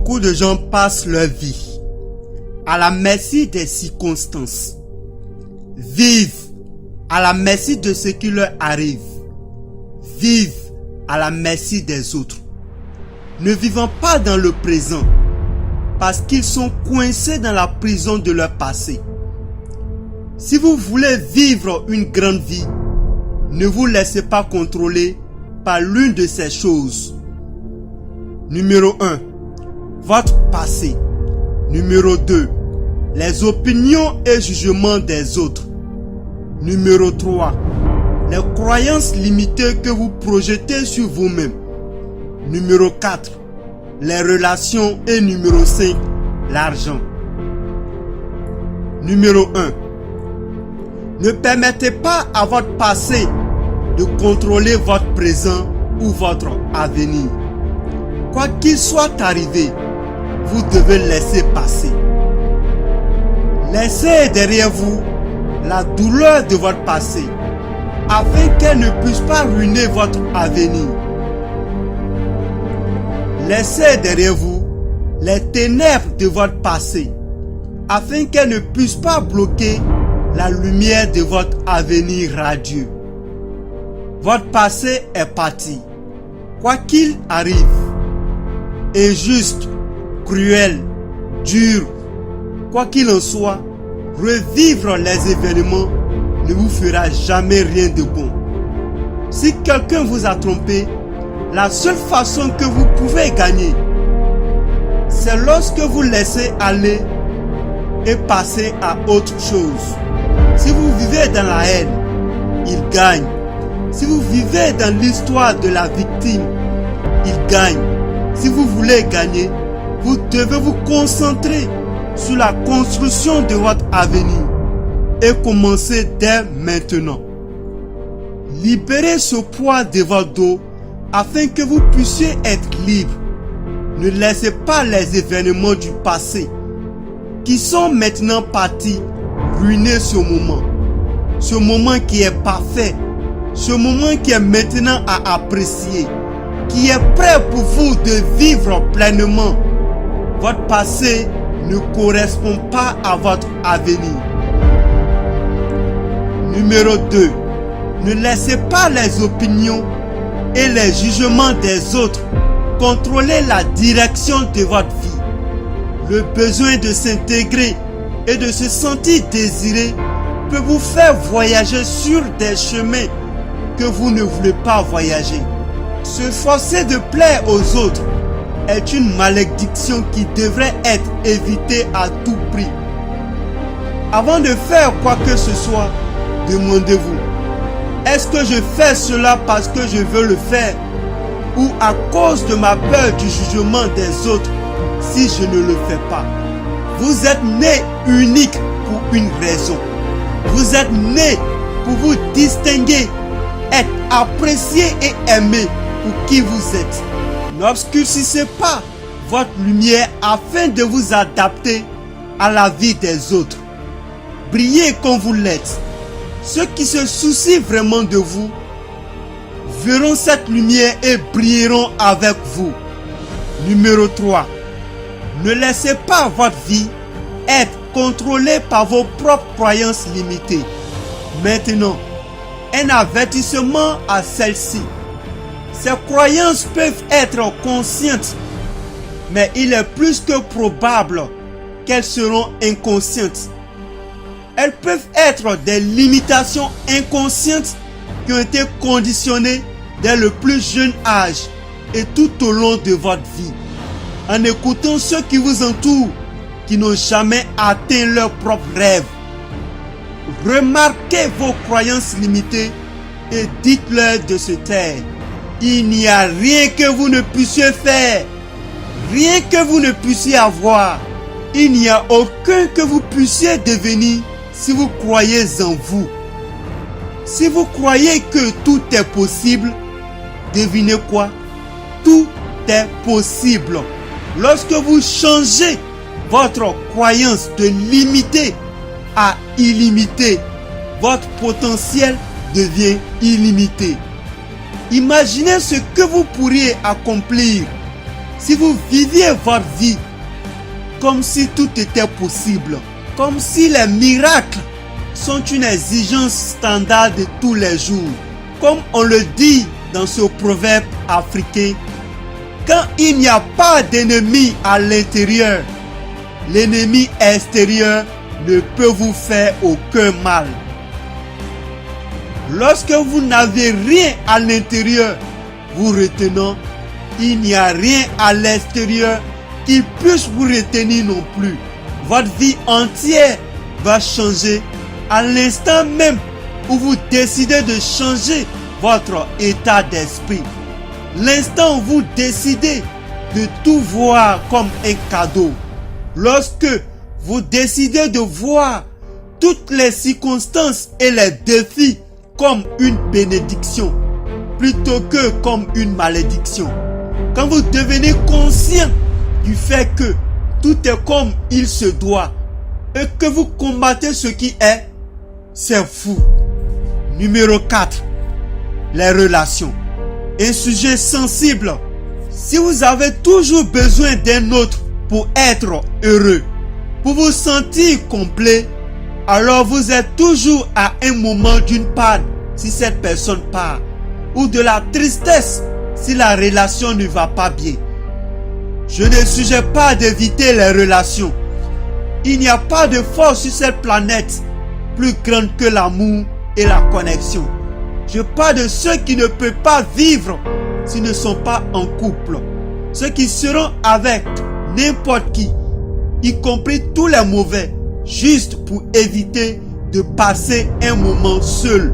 Beaucoup de gens passent leur vie à la merci des circonstances, vivent à la merci de ce qui leur arrive, vivent à la merci des autres, ne vivant pas dans le présent parce qu'ils sont coincés dans la prison de leur passé. Si vous voulez vivre une grande vie, ne vous laissez pas contrôler par l'une de ces choses. Numéro 1. Votre passé. Numéro 2. Les opinions et jugements des autres. Numéro 3. Les croyances limitées que vous projetez sur vous-même. Numéro 4. Les relations. Et numéro 5. L'argent. Numéro 1. Ne permettez pas à votre passé de contrôler votre présent ou votre avenir. Quoi qu'il soit arrivé, vous devez laisser passer. Laissez derrière vous la douleur de votre passé afin qu'elle ne puisse pas ruiner votre avenir. Laissez derrière vous les ténèbres de votre passé afin qu'elles ne puissent pas bloquer la lumière de votre avenir radieux. Votre passé est parti. Quoi qu'il arrive, injuste, cruel, dur, quoi qu'il en soit, revivre les événements ne vous fera jamais rien de bon. Si quelqu'un vous a trompé, la seule façon que vous pouvez gagner, c'est lorsque vous laissez aller et passer à autre chose. Si vous vivez dans la haine, il gagne. Si vous vivez dans l'histoire de la victime, il gagne. Si vous voulez gagner, vous devez vous concentrer sur la construction de votre avenir et commencer dès maintenant. Libérez ce poids de votre dos afin que vous puissiez être libre. Ne laissez pas les événements du passé qui sont maintenant partis ruiner ce moment qui est parfait, ce moment qui est maintenant à apprécier, qui est prêt pour vous de vivre pleinement. Votre passé ne correspond pas à votre avenir. Numéro 2. Ne laissez pas les opinions et les jugements des autres contrôler la direction de votre vie. Le besoin de s'intégrer et de se sentir désiré peut vous faire voyager sur des chemins que vous ne voulez pas voyager. Se forcer de plaire aux autres est une malédiction qui devrait être évitée à tout prix. Avant de faire quoi que ce soit, demandez-vous, est-ce que je fais cela parce que je veux le faire ou à cause de ma peur du jugement des autres si je ne le fais pas? Vous êtes né unique pour une raison. Vous êtes né pour vous distinguer, être apprécié et aimé pour qui vous êtes. N'obscurcissez pas votre lumière afin de vous adapter à la vie des autres. Brillez comme vous l'êtes. Ceux qui se soucient vraiment de vous verront cette lumière et brilleront avec vous. Numéro 3. Ne laissez pas votre vie être contrôlée par vos propres croyances limitées. Maintenant, un avertissement à celle-ci. Ces croyances peuvent être conscientes, mais il est plus que probable qu'elles seront inconscientes. Elles peuvent être des limitations inconscientes qui ont été conditionnées dès le plus jeune âge et tout au long de votre vie. En écoutant ceux qui vous entourent, qui n'ont jamais atteint leurs propres rêves. Remarquez vos croyances limitées et dites-leur de se taire. Il n'y a rien que vous ne puissiez faire, rien que vous ne puissiez avoir. Il n'y a aucun que vous puissiez devenir si vous croyez en vous. Si vous croyez que tout est possible, devinez quoi? Tout est possible. Lorsque vous changez votre croyance de limité à illimité, votre potentiel devient illimité. Imaginez ce que vous pourriez accomplir Si vous viviez votre vie comme si tout était possible, comme si les miracles sont une exigence standard de tous les jours, comme on le dit dans ce proverbe africain, quand il n'y a pas d'ennemi à l'intérieur, l'ennemi extérieur ne peut vous faire aucun mal. Lorsque vous n'avez rien à l'intérieur vous retenant, il n'y a rien à l'extérieur qui puisse vous retenir non plus. Votre vie entière va changer à l'instant même où vous décidez de changer votre état d'esprit. L'instant où vous décidez de tout voir comme un cadeau. Lorsque vous décidez de voir toutes les circonstances et les défis comme une bénédiction plutôt que comme une malédiction. Quand vous devenez conscient du fait que tout est comme il se doit et que vous combattez ce qui est, c'est fou. Numéro 4. Les relations. Un sujet sensible. Si vous avez toujours besoin d'un autre pour être heureux, pour vous sentir complet, alors vous êtes toujours à un moment d'une panne si cette personne part, ou de la tristesse si la relation ne va pas bien. Je ne suggère pas d'éviter les relations. Il n'y a pas de force sur cette planète plus grande que l'amour et la connexion. Je parle de ceux qui ne peuvent pas vivre s'ils ne sont pas en couple. Ceux qui seront avec n'importe qui, y compris tous les mauvais, juste pour éviter de passer un moment seul.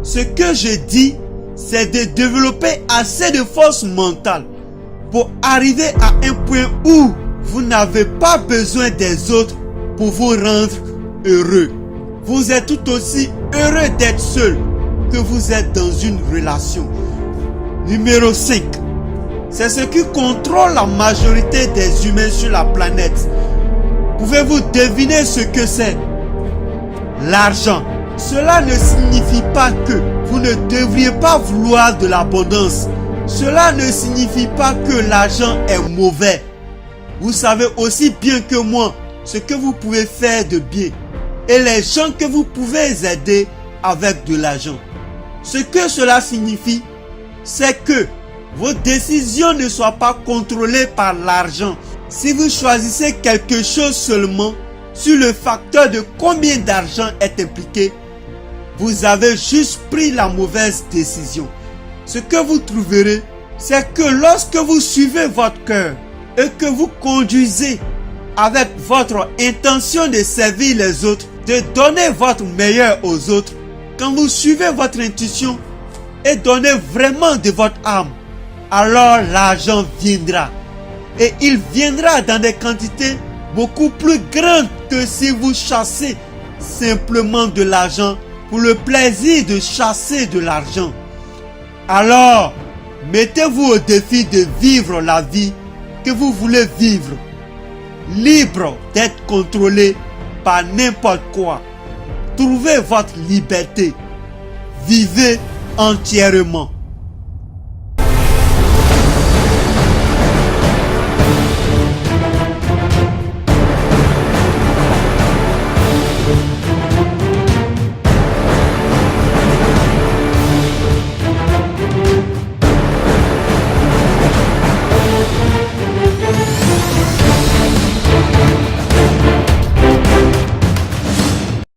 Ce que je dis, c'est de développer assez de force mentale pour arriver à un point où vous n'avez pas besoin des autres pour vous rendre heureux. Vous êtes tout aussi heureux d'être seul que vous êtes dans une relation. Numéro 5. C'est ce qui contrôle la majorité des humains sur la planète. Pouvez-vous deviner ce que c'est? L'argent. Cela ne signifie pas que vous ne devriez pas vouloir de l'abondance. Cela ne signifie pas que l'argent est mauvais. Vous savez aussi bien que moi ce que vous pouvez faire de bien et les gens que vous pouvez aider avec de l'argent. Ce que cela signifie, c'est que vos décisions ne soient pas contrôlées par l'argent. Si vous choisissez quelque chose seulement sur le facteur de combien d'argent est impliqué, vous avez juste pris la mauvaise décision. Ce que vous trouverez, c'est que lorsque vous suivez votre cœur et que vous conduisez avec votre intention de servir les autres, de donner votre meilleur aux autres, quand vous suivez votre intuition et donnez vraiment de votre âme, alors l'argent viendra. Et il viendra dans des quantités beaucoup plus grandes que si vous chassez simplement de l'argent pour le plaisir de chasser de l'argent. Alors, mettez-vous au défi de vivre la vie que vous voulez vivre, libre d'être contrôlé par n'importe quoi. Trouvez votre liberté. Vivez entièrement.